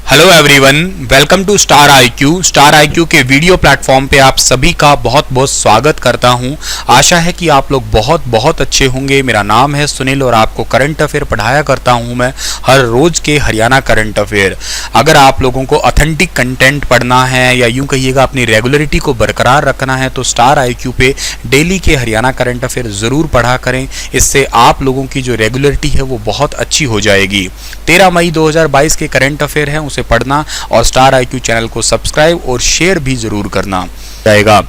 Hello everyone, welcome to Star IQ. Star IQ के video platform पे आप सभी का बहुत बहुत स्वागत करता हूं। आशा है कि आप लोग बहुत अच्छे होंगे। मेरा नाम है सुनील और आपको करंट अफेयर पढ़ाया करता हूं मैं हर रोज के हरियाणा करंट अफेयर। अगर आप लोगों को ऑथेंटिक कंटेंट पढ़ना है या यूं कहिएगा अपनी रेगुलरिटी को बरकरार रखना है तो स्टार आईक्यू पे डेली के हरियाणा करंट अफेयर ज़रूर पढ़ा करें। इससे आप लोगों की जो रेगुलरिटी है वो बहुत अच्छी हो जाएगी। 13 मई 2022 के करंट अफेयर हैं, उसे पढ़ना और स्टार आईक्यू चैनल को सब्सक्राइब और शेयर भी जरूर करना जाएगा।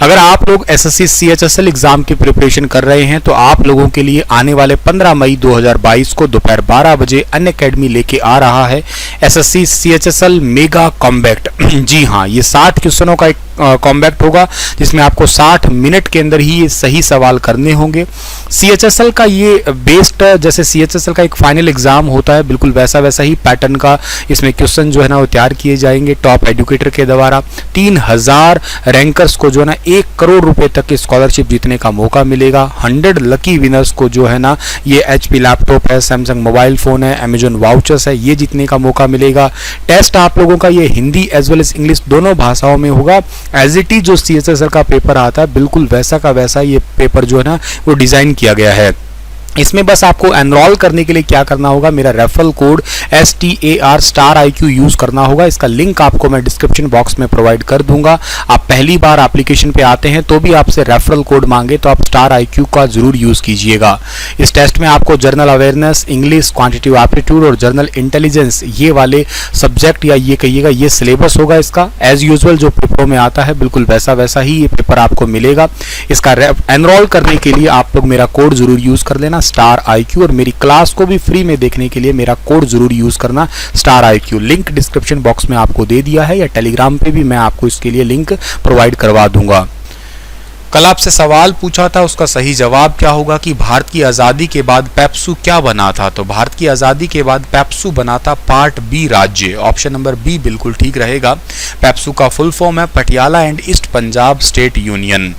अगर आप लोग एसएससी सीएचएसएल एग्जाम की प्रिपरेशन कर रहे हैं तो आप लोगों के लिए आने वाले 15 मई 2022 को दोपहर 12 बजे अनअकैडमी लेके आ रहा है एसएससी सीएचएसएल मेगा कॉम्बैक्ट। जी हाँ, ये 60 क्वेश्चनों का एक कॉम्बैक्ट होगा जिसमें आपको 60 मिनट के अंदर ही ये सही सवाल करने होंगे। सीएचएसएल का ये बेस्ड, जैसे सीएचएसएल का एक फाइनल एग्जाम होता है बिल्कुल वैसा ही पैटर्न का इसमें क्वेश्चन जो है ना वो तैयार किए जाएंगे टॉप एजुकेटर के द्वारा। 3000 रैंकर्स को जो है ना 1 करोड़ रुपए तक की स्कॉलरशिप जीतने का मौका मिलेगा। 100 लकी विनर्स को जो है ना ये एचपी लैपटॉप है, सैमसंग मोबाइल फोन है, अमेजॉन वाउचर्स है, ये जीतने का मौका मिलेगा। टेस्ट आप लोगों का ये Hindi as well as English दोनों भाषाओं में होगा। एज इट इज जो सीएचएसएल का पेपर आता है बिल्कुल वैसा का वैसा ये पेपर जो है ना वो डिजाइन किया गया है। इसमें बस आपको एनरोल करने के लिए क्या करना होगा, मेरा referral code STAR star IQ use करना होगा। इसका लिंक आपको मैं डिस्क्रिप्शन बॉक्स में प्रोवाइड कर दूंगा। आप पहली बार एप्लीकेशन पे आते हैं तो भी आपसे रेफरल कोड मांगे तो आप स्टार IQ का जरूर यूज कीजिएगा। इस टेस्ट में आपको general awareness, English, quantitative aptitude और जनरल इंटेलिजेंस ये वाले सब्जेक्ट या ये कहिएगा ये सिलेबस होगा इसका। एज यूजुअल जो पेपरों में आता है बिल्कुल वैसा ही ये पेपर आपको मिलेगा। इसका एनरोल करने के लिए आप लोग मेरा कोड जरूर यूज कर लेना स्टार IQ, और मेरी क्लास को भी फ्री में देखने के लिए मेरा कोड जरूर यूज करना star IQ। Link description box में आपको दे दिया है या टेलीग्राम पे भी मैं आपको इसके लिए लिंक प्रोवाइड करवा दूंगा। कल आपसे सवाल पूछा था, उसका सही जवाब क्या होगा कि भारत की आज़ादी के बाद पेप्सू क्या बना था। तो भारत की आज़ादी के बाद पेप्सू बना था पार्ट बी राज्य। ऑप्शन नंबर बी बिल्कुल ठीक रहेगा। पेप्सू का फुल फॉर्म है Patiala and east Punjab state union.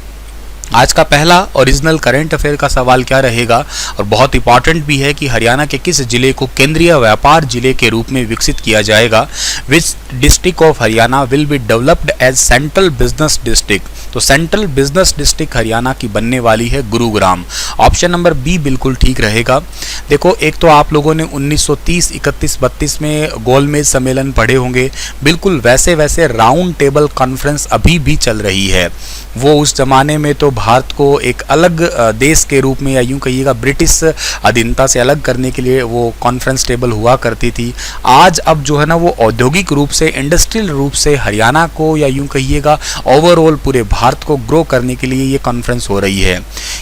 आज का पहला ओरिजिनल करंट अफेयर का सवाल क्या रहेगा और बहुत इंपॉर्टेंट भी है कि हरियाणा के किस जिले को केंद्रीय व्यापार जिले के रूप में विकसित किया जाएगा। Which district of Haryana will be developed as central business district. तो सेंट्रल बिजनेस डिस्ट्रिक्ट हरियाणा की बनने वाली है गुरुग्राम। ऑप्शन नंबर बी बिल्कुल ठीक रहेगा। देखो, एक तो आप लोगों ने 1930, 31, 32 में गोलमेज सम्मेलन पढ़े होंगे, बिल्कुल वैसे राउंड टेबल कॉन्फ्रेंस अभी भी चल रही है। वो उस जमाने में तो भारत को एक अलग देश के रूप में या यूं कहिएगा ब्रिटिश अधीनता से अलग करने के लिए वो कॉन्फ्रेंस टेबल हुआ करती थी। आज अब जो है ना वो औद्योगिक रूप से, इंडस्ट्रियल रूप से हरियाणा को या यूं कहिएगा ओवरऑल पूरे भारत को ग्रो करने के लिए ये कॉन्फ्रेंस हो रही है।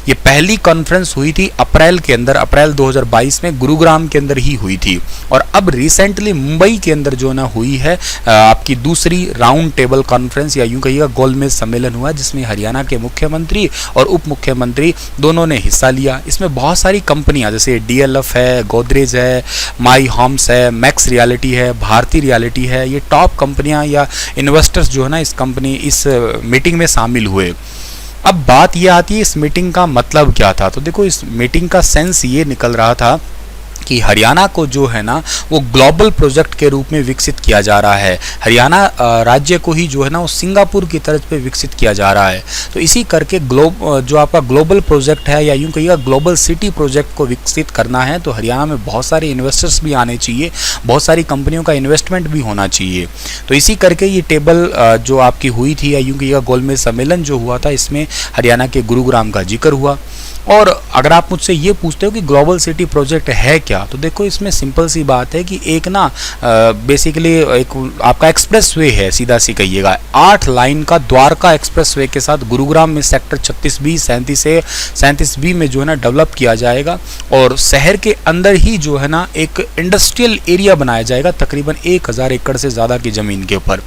ये पहली कॉन्फ्रेंस हुई थी अप्रैल के अंदर, अप्रैल 2022 में गुरुग्राम के अंदर ही हुई थी। और अब रिसेंटली मुंबई के अंदर जो ना हुई है आपकी दूसरी राउंड टेबल कॉन्फ्रेंस या यूं कहिएगा गोलमेज सम्मेलन हुआ, जिसमें हरियाणा के मुख्यमंत्री और उप मुख्यमंत्री दोनों ने हिस्सा लिया। इसमें बहुत सारी कंपनियां जैसे DLF है, गोदरेज है, माई होम्स है, मैक्स रियलिटी है, भारती रियलिटी है, ये टॉप कंपनियां या इन्वेस्टर्स जो है ना इस मीटिंग में शामिल हुए। अब बात ये आती है इस मीटिंग का मतलब क्या था। तो देखो, इस मीटिंग का सेंस ये निकल रहा था कि हरियाणा को जो है ना वो ग्लोबल प्रोजेक्ट के रूप में विकसित किया जा रहा है। हरियाणा राज्य को ही जो है ना वो सिंगापुर की तर्ज पे विकसित किया जा रहा है। तो इसी करके जो आपका ग्लोबल प्रोजेक्ट है या यूं कहिएगा ग्लोबल सिटी प्रोजेक्ट को विकसित करना है तो हरियाणा में बहुत सारे इन्वेस्टर्स भी आने चाहिए, बहुत सारी कंपनियों का इन्वेस्टमेंट भी होना चाहिए। तो इसी करके ये टेबल जो आपकी हुई थी या यूं कहिएगा गोलमेज सम्मेलन जो हुआ था, इसमें हरियाणा के गुरुग्राम का जिक्र हुआ। और अगर आप मुझसे ये पूछते हो कि ग्लोबल सिटी प्रोजेक्ट है क्या, तो देखो इसमें सिंपल सी बात है कि एक ना बेसिकली एक आपका एक्सप्रेसवे है, सीधा सी कहिएगा 8 लाइन का द्वारका एक्सप्रेसवे के साथ गुरुग्राम में सेक्टर 36B 37B में जो है ना डेवलप किया जाएगा। और शहर के अंदर ही जो है ना एक इंडस्ट्रियल एरिया बनाया जाएगा तकरीबन 1000 एकड़ से ज़्यादा की ज़मीन के ऊपर।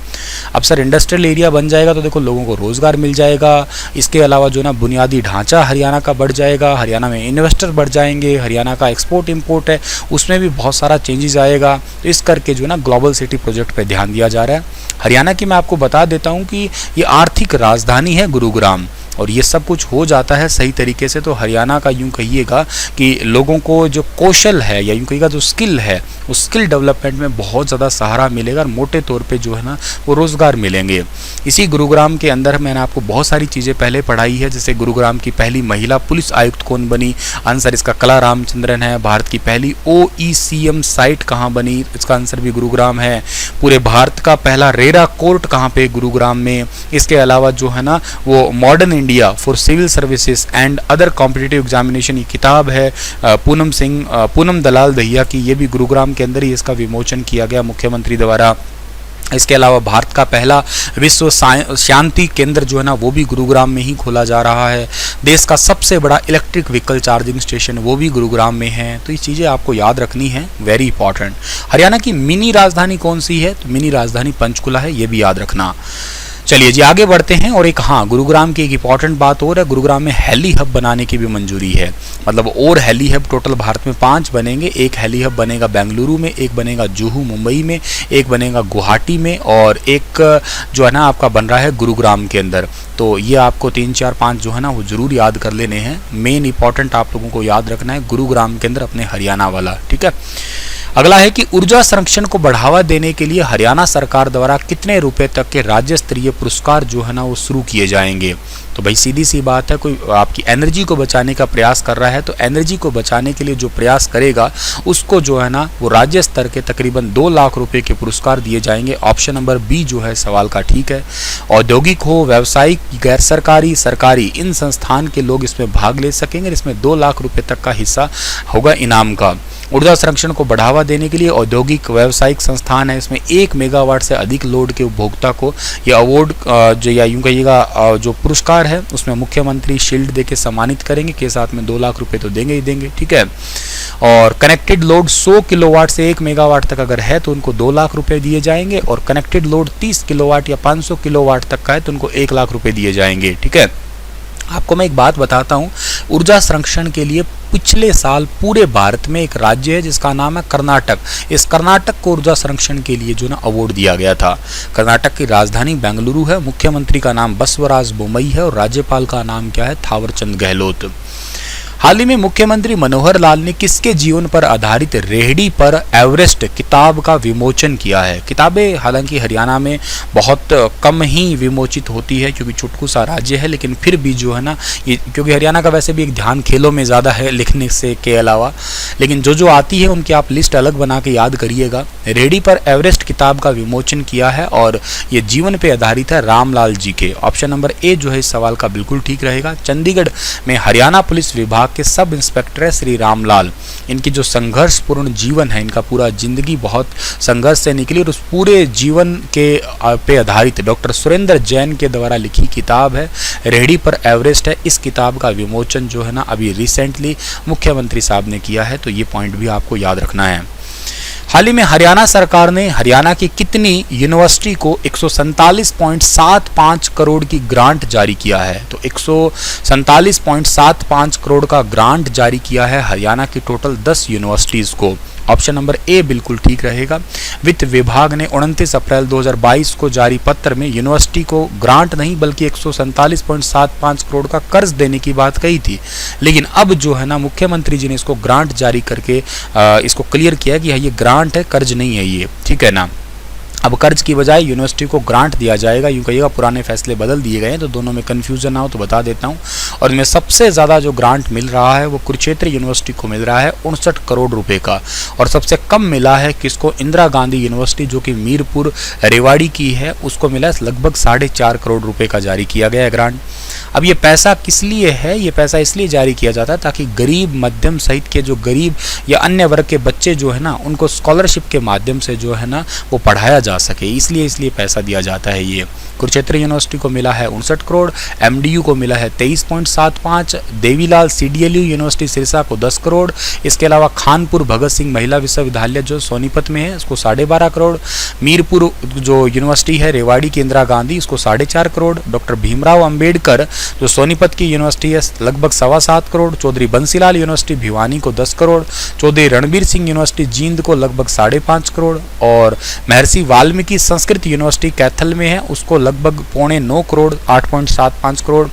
अब सर इंडस्ट्रियल एरिया बन जाएगा तो देखो लोगों को रोज़गार मिल जाएगा। इसके अलावा जो ना बुनियादी ढांचा हरियाणा का बढ़ जाएगा, हरियाणा में इन्वेस्टर बढ़ जाएंगे, हरियाणा का एक्सपोर्ट इंपोर्ट है उसमें भी बहुत सारा चेंजेस आएगा। तो इस करके जो ना ग्लोबल सिटी प्रोजेक्ट पे ध्यान दिया जा रहा है। हरियाणा की मैं आपको बता देता हूँ कि ये आर्थिक राजधानी है गुरुग्राम। और ये सब कुछ हो जाता है सही तरीके से, तो हरियाणा का यूँ कहिएगा कि लोगों को जो कौशल है या यूँ कहिएगा जो स्किल है, उस स्किल डेवलपमेंट में बहुत ज़्यादा सहारा मिलेगा और मोटे तौर पे जो है ना वो रोज़गार मिलेंगे। इसी गुरुग्राम के अंदर मैंने आपको बहुत सारी चीज़ें पहले पढ़ाई है, जैसे गुरुग्राम की पहली महिला पुलिस आयुक्त कौन बनी, आंसर इसका कला रामचंद्रन है। भारत की पहली OECM साइट कहाँ बनी, इसका आंसर भी गुरुग्राम है। पूरे भारत का पहला रेरा कोर्ट कहाँ पे, गुरुग्राम में। इसके अलावा जो है ना वो modern India for civil services and other competitive examination, ये किताब है पूनम दलाल दहिया की, ये भी गुरुग्राम के अंदर ही इसका विमोचन किया गया मुख्यमंत्री द्वारा। इसके अलावा भारत का पहला विश्व शांति केंद्र जो है ना वो भी गुरुग्राम में ही खोला जा रहा है। देश का सबसे बड़ा इलेक्ट्रिक व्हीकल चार्जिंग स्टेशन वो भी गुरुग्राम में है। तो ये चीज़ें आपको याद रखनी है, वेरी इंपॉर्टेंट। हरियाणा की मिनी राजधानी कौन सी है, तो मिनी राजधानी पंचकुला है, ये भी याद रखना। चलिए जी आगे बढ़ते हैं। और एक गुरुग्राम की एक इंपॉर्टेंट बात और है, गुरुग्राम में हेली हब बनाने की भी मंजूरी है। मतलब और हेली हब टोटल भारत में 5 बनेंगे। एक हेली हब बनेगा बेंगलुरु में, एक बनेगा जुहू मुंबई में, एक बनेगा गुवाहाटी में, और एक जो है ना आपका बन रहा है गुरुग्राम के अंदर। तो ये आपको 3, 4, 5 जो है ना वो ज़रूर याद कर लेने हैं। मेन इंपॉर्टेंट आप लोगों को याद रखना है गुरुग्राम के अंदर अपने हरियाणा वाला, ठीक है। अगला है कि ऊर्जा संरक्षण को बढ़ावा देने के लिए हरियाणा सरकार द्वारा कितने रुपए तक के राज्य स्तरीय पुरस्कार जो है ना वो शुरू किए जाएंगे। तो भाई सीधी सी बात है, कोई आपकी एनर्जी को बचाने का प्रयास कर रहा है तो एनर्जी को बचाने के लिए जो प्रयास करेगा उसको जो है ना वो राज्य स्तर के तकरीबन 2 लाख रुपए के पुरस्कार दिए जाएंगे। ऑप्शन नंबर बी जो है सवाल का ठीक है। औद्योगिक हो, व्यावसायिक, गैर सरकारी, सरकारी, इन संस्थान के लोग इसमें भाग ले सकेंगे। इसमें 2 लाख रुपए तक का हिस्सा होगा इनाम का। ऊर्जा संरक्षण को बढ़ावा देने के लिए औद्योगिक व्यावसायिक संस्थान है, इसमें 1 मेगावाट से अधिक लोड के उपभोक्ता को ये अवार्ड जो या यूँ कहिएगा जो पुरस्कार है उसमें मुख्यमंत्री शील्ड देके सम्मानित करेंगे, के साथ में 2 लाख रुपए तो देंगे ही देंगे, ठीक है। और कनेक्टेड लोड 100 किलोवाट से 1 मेगावाट तक अगर है तो उनको 2 लाख रुपए दिए जाएंगे, और कनेक्टेड लोड 30 किलोवाट या 500 किलोवाट तक का है तो उनको 1 लाख रुपए दिए जाएंगे, ठीक है। आपको मैं एक बात बताता हूँ, ऊर्जा संरक्षण के लिए पिछले साल पूरे भारत में एक राज्य है जिसका नाम है कर्नाटक। इस कर्नाटक को ऊर्जा संरक्षण के लिए जो ना अवार्ड दिया गया था। कर्नाटक की राजधानी बेंगलुरु है, मुख्यमंत्री का नाम बसवराज बोम्मई है और राज्यपाल का नाम क्या है, थावरचंद गहलोत। हाल ही में मुख्यमंत्री मनोहर लाल ने किसके जीवन पर आधारित रेहड़ी पर एवरेस्ट किताब का विमोचन किया है। किताबें हालांकि हरियाणा में बहुत कम ही विमोचित होती है क्योंकि चुटकू सा राज्य है, लेकिन फिर भी जो है ना ये क्योंकि हरियाणा का वैसे भी एक ध्यान खेलों में ज़्यादा है लिखने से के अलावा, लेकिन जो आती है उनकी आप लिस्ट अलग बना के याद करिएगा। रेहड़ी पर एवरेस्ट किताब का विमोचन किया है और ये जीवन पे आधारित है रामलाल जी के। ऑप्शन नंबर ए जो है इस सवाल का बिल्कुल ठीक रहेगा। चंडीगढ़ में हरियाणा पुलिस विभाग के सब इंस्पेक्टर है श्री रामलाल। इनकी जो संघर्षपूर्ण जीवन है, इनका पूरा जिंदगी बहुत संघर्ष से निकली और उस पूरे जीवन के पे आधारित डॉक्टर सुरेंद्र जैन के द्वारा लिखी किताब है रेहड़ी पर एवरेस्ट है। इस किताब का विमोचन जो है ना अभी रिसेंटली मुख्यमंत्री साहब ने किया है, तो ये पॉइंट भी आपको याद रखना है। हाल ही में हरियाणा सरकार ने हरियाणा की कितनी यूनिवर्सिटी को 147.75 करोड़ की ग्रांट जारी किया है। तो 147.75 करोड़ का ग्रांट जारी किया है हरियाणा की टोटल 10 यूनिवर्सिटीज़ को। ऑप्शन नंबर ए बिल्कुल ठीक रहेगा। वित्त विभाग ने 29 अप्रैल 2022 को जारी पत्र में यूनिवर्सिटी को ग्रांट नहीं बल्कि 147.75 करोड़ का कर्ज देने की बात कही थी, लेकिन अब जो है ना मुख्यमंत्री जी ने इसको ग्रांट जारी करके इसको क्लियर किया कि ये ग्रांट है, कर्ज नहीं है ये, ठीक है ना। अब कर्ज की बजाय यूनिवर्सिटी को ग्रांट दिया जाएगा। यूँ कहिएगा पुराने फैसले बदल दिए गए हैं, तो दोनों में कन्फ्यूजन ना हो तो बता देता हूँ। और इनमें सबसे ज़्यादा जो ग्रांट मिल रहा है वो कुरुक्षेत्र यूनिवर्सिटी को मिल रहा है 59 करोड़ रुपए का, और सबसे कम मिला है किसको, इंदिरा गांधी यूनिवर्सिटी जो कि मीरपुर रेवाड़ी की है, उसको मिला है लगभग 4.5 करोड़ रुपये का जारी किया गया है ग्रांट। अब ये पैसा किस लिए है, ये पैसा इसलिए जारी किया जाता है ताकि गरीब मध्यम सहित के जो गरीब या अन्य वर्ग के बच्चे जो है ना उनको स्कॉलरशिप के माध्यम से जो है ना वो पढ़ाया जा सके, इसलिए पैसा दिया जाता है। ये कुरुक्षेत्र यूनिवर्सिटी को मिला है 59 करोड़, एमडीयू को मिला है 23.7 8.75, देवीलाल CDLU यूनिवर्सिटी सिरसा को 10 करोड़। इसके अलावा खानपुर भगत सिंह महिला विश्वविद्यालय जो सोनीपत में है इसको 12.5 करोड़। मीरपुर जो यूनिवर्सिटी है रेवाड़ी की इंदिरा गांधी इसको 4.5 करोड़। डॉक्टर भीमराव अंबेडकर जो सोनीपत की यूनिवर्सिटी है लगभग 7.25 करोड़। चौधरी बंसीलाल यूनिवर्सिटी भिवानी को 10 करोड़। चौधरी रणबीर सिंह यूनिवर्सिटी जींद को लगभग 5.5 करोड़। और महर्षि वाल्मीकि संस्कृत यूनिवर्सिटी कैथल में है उसको लगभग 8.25 करोड़, 8.75 करोड़।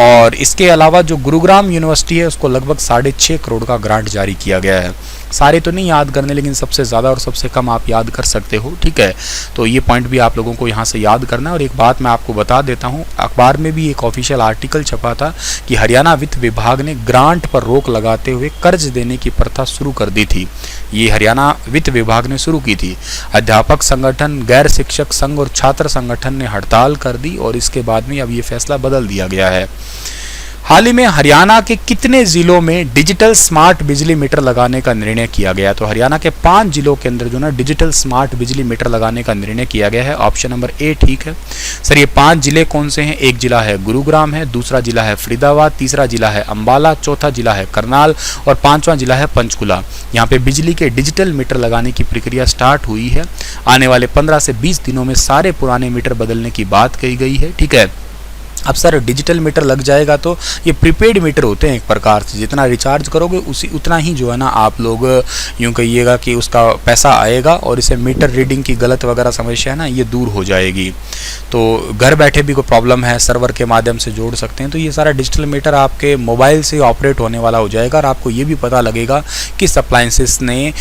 और इसके अलावा जो गुरुग्राम यूनिवर्सिटी है उसको लगभग 6.5 करोड़ का ग्रांट जारी किया गया है। सारे तो नहीं याद करने लेकिन सबसे ज़्यादा और सबसे कम आप याद कर सकते हो, ठीक है। तो ये पॉइंट भी आप लोगों को यहाँ से याद करना है। और एक बात मैं आपको बता देता हूँ, अखबार में भी एक ऑफिशियल आर्टिकल छपा था कि हरियाणा वित्त विभाग ने ग्रांट पर रोक लगाते हुए कर्ज देने की प्रथा शुरू कर दी थी। ये हरियाणा वित्त विभाग ने शुरू की थी। अध्यापक संगठन, गैर शिक्षक संघ और छात्र संगठन ने हड़ताल कर दी और इसके बाद में अब ये फैसला बदल दिया गया है। हाल ही में हरियाणा के कितने जिलों में डिजिटल स्मार्ट बिजली मीटर लगाने का निर्णय किया गया? तो हरियाणा के 5 जिलों के अंदर जो ना डिजिटल स्मार्ट बिजली मीटर लगाने का निर्णय किया गया है। ऑप्शन नंबर ए ठीक है सर। ये 5 जिले कौन से हैं? एक जिला है गुरुग्राम है, दूसरा जिला है फरीदाबाद, तीसरा जिला है अंबाला, चौथा जिला है करनाल और 5वां जिला है पंचकुला। यहाँ पे बिजली के डिजिटल मीटर लगाने की प्रक्रिया स्टार्ट हुई है। आने वाले 15 से 20 दिनों में सारे पुराने मीटर बदलने की बात कही गई है, ठीक है। अब सर डिजिटल मीटर लग जाएगा तो ये प्रीपेड मीटर होते हैं एक प्रकार से, जितना रिचार्ज करोगे उतना ही जो है ना आप लोग यूँ कहिएगा कि उसका पैसा आएगा और इसे मीटर रीडिंग की गलत वगैरह समस्या है ना ये दूर हो जाएगी। तो घर बैठे भी कोई प्रॉब्लम है सर्वर के माध्यम से जोड़ सकते हैं। तो ये सारा डिजिटल मीटर आपके मोबाइल से ऑपरेट होने वाला हो जाएगा और आपको ये भी पता लगेगा किस अप्लाइंसेस ने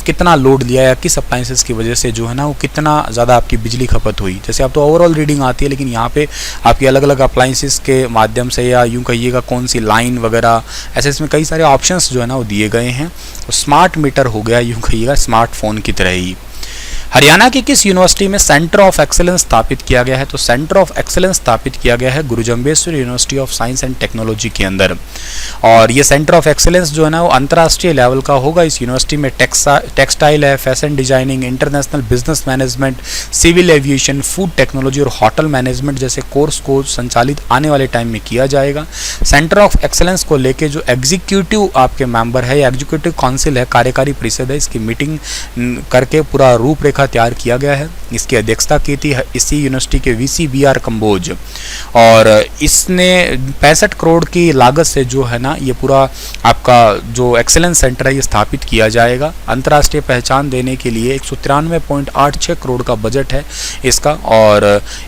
कितना लोड लिया या किस अप्लाइंसेस की वजह से जो है ना वो कितना ज़्यादा आपकी बिजली खपत हुई। जैसे आप तो ओवरऑल रीडिंग आती है लेकिन यहाँ पे आपकी अलग अलग अप्लाइंसेस के माध्यम से या यूँ कहिएगा कौन सी लाइन वगैरह ऐसे इसमें कई सारे ऑप्शंस जो है ना वो दिए गए हैं। तो स्मार्ट मीटर हो गया यूँ कहिएगा स्मार्टफोन की तरह ही। हरियाणा की किस यूनिवर्सिटी में सेंटर ऑफ एक्सेलेंस स्थापित किया गया है? तो सेंटर ऑफ एक्सेलेंस स्थापित किया गया है Guru Jambheshwar university of science and technology के अंदर। और ये सेंटर ऑफ एक्सेलेंस जो है ना वो अंतर्राष्ट्रीय लेवल का होगा। इस यूनिवर्सिटी में टेक्सटाइल है, fashion designing, international business management, civil aviation, food technology और होटल मैनेजमेंट जैसे कोर्स को संचालित आने वाले टाइम में किया जाएगा। सेंटर ऑफ एक्सेलेंस को लेके जो एग्जीक्यूटिव आपके मेंबर है या एग्जीक्यूटिव काउंसिल है, कार्यकारी परिषद है, इसकी मीटिंग करके पूरा रूपरेखा तैयार किया गया है। इसकी अध्यक्षता की थी इसी यूनिवर्सिटी के वीसी BR कंबोज और इसने 65 करोड़ की लागत से जो है ना ये पूरा आपका जो एक्सेलेंस सेंटर है ये स्थापित किया जाएगा। अंतर्राष्ट्रीय पहचान देने के लिए 193.86 करोड़ का बजट है इसका। और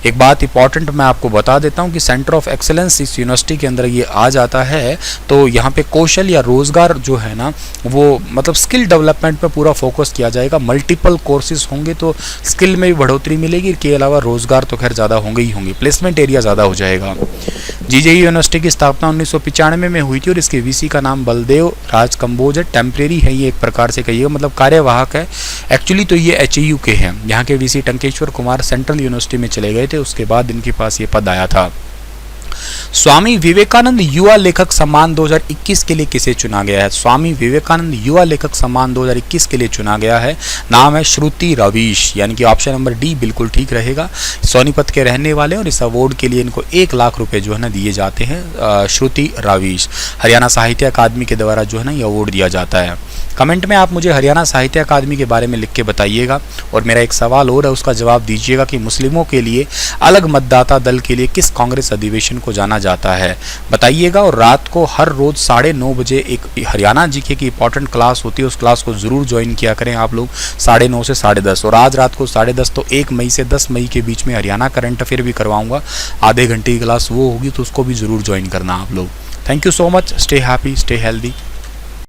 एक बात इंपॉर्टेंट मैं आपको बता देता हूँ कि सेंटर ऑफ एक्सेलेंस इस यूनिवर्सिटी के अंदर ये आ जाता है तो यहाँ पे कौशल या रोजगार जो है ना वो मतलब स्किल डेवलपमेंट पे पूरा फोकस किया जाएगा। मल्टीपल कोर्सेज होंगे तो स्किल में भी बढ़ोतरी मिलेगी, के अलावा रोजगार तो खैर ज़्यादा होंगे ही होंगे, प्लेसमेंट एरिया ज़्यादा हो जाएगा। जीजेई यूनिवर्सिटी की स्थापना 1995 में हुई थी और इसके वीसी का नाम बलदेव राज कंबोज है। टेम्परेरी है ये एक प्रकार से कहिएगा, मतलब कार्यवाहक है। एक्चुअली तो ये HAU के हैं। यहाँ के VC Tankeshwar Kumar central university में चले गए थे, उसके बाद इनके पास ये पद आया था। स्वामी विवेकानंद युवा लेखक सम्मान 2021 के लिए किसे चुना गया है? स्वामी विवेकानंद युवा लेखक सम्मान 2021 के लिए चुना गया है, नाम है श्रुति रवीश, यानी कि ऑप्शन नंबर डी बिल्कुल ठीक रहेगा। सोनीपत के रहने वाले और इस अवार्ड के लिए इनको 1 लाख रुपए जो है ना दिए जाते हैं। श्रुति रवीश हरियाणा साहित्य अकादमी के द्वारा जो है ना ये अवार्ड दिया जाता है। कमेंट में आप मुझे हरियाणा साहित्य अकादमी के बारे में लिख के बताइएगा। और मेरा एक सवाल और है उसका जवाब दीजिएगा कि मुस्लिमों के लिए अलग मतदाता दल के लिए किस कांग्रेस अधिवेशन को जाना जाता है, बताइएगा। और रात को हर रोज 9:30 बजे एक हरियाणा जीके की इंपॉर्टेंट क्लास होती है, उस क्लास को जरूर ज्वाइन किया करें आप लोग 9:30 से 10:30। और आज रात को 10:30 तो 1 मई से 10 मई के बीच में हरियाणा करंट अफेयर भी करवाऊंगा, आधे घंटे की क्लास वो होगी, तो उसको भी जरूर ज्वाइन करना आप लोग। Thank you so much, stay happy, stay healthy.